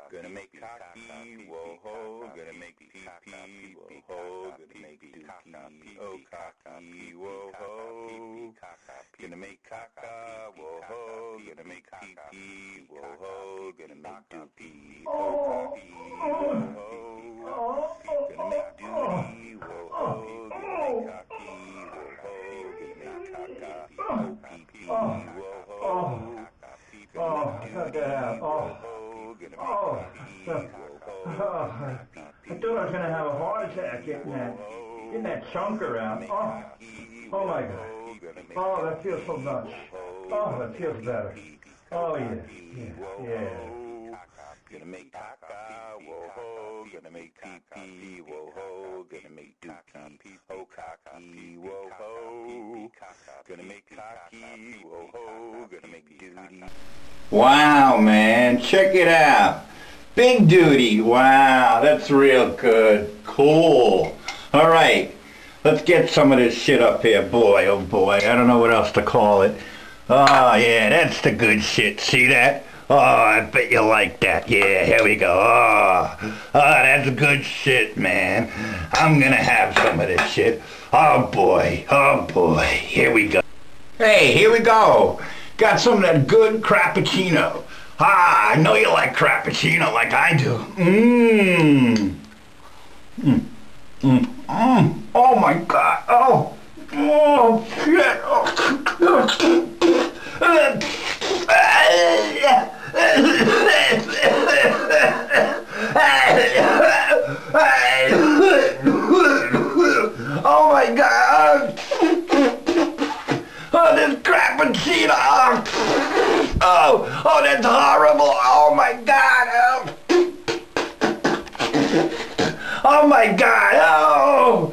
Gonna make cocky, whoa ho, gonna make pee pee, whoa ho, gonna make dookie, oh cocky, whoa ho, gonna make caca, whoa ho, gonna make pee pee, whoa ho, gonna make dookie, oh cocky, whoa ho, gonna make duty, whoa ho, gonna make cocky, whoa ho, gonna make caca, oh pee pee, whoa ho, Oh, I got that out. Oh, I thought I was going to have a heart attack getting that chunker out. Oh my God. Oh, that feels so much. Oh, that feels better. Oh, yeah. Gonna make caca, whoa ho, gonna make pee pee, whoa ho, gonna make dookie, oh cocky, whoa ho, gonna make cocky, whoa ho, gonna make duty. Wow, man, check it out. Big Duty, wow, that's real good. Cool. All right, let's get some of this shit up here. Boy, oh boy, I don't know what else to call it. Oh, yeah, that's the good shit. See that? Oh, I bet you like that. Yeah, here we go. Oh, that's good shit, man. I'm gonna have some of this shit. Oh boy, here we go. Hey, here we go. Got some of that good Crappuccino. I know you like Crappuccino like I do. Oh my God. Oh shit. Oh my God. Oh, this Crappuccino. Oh, that's horrible. Oh my God. Oh my God. Oh.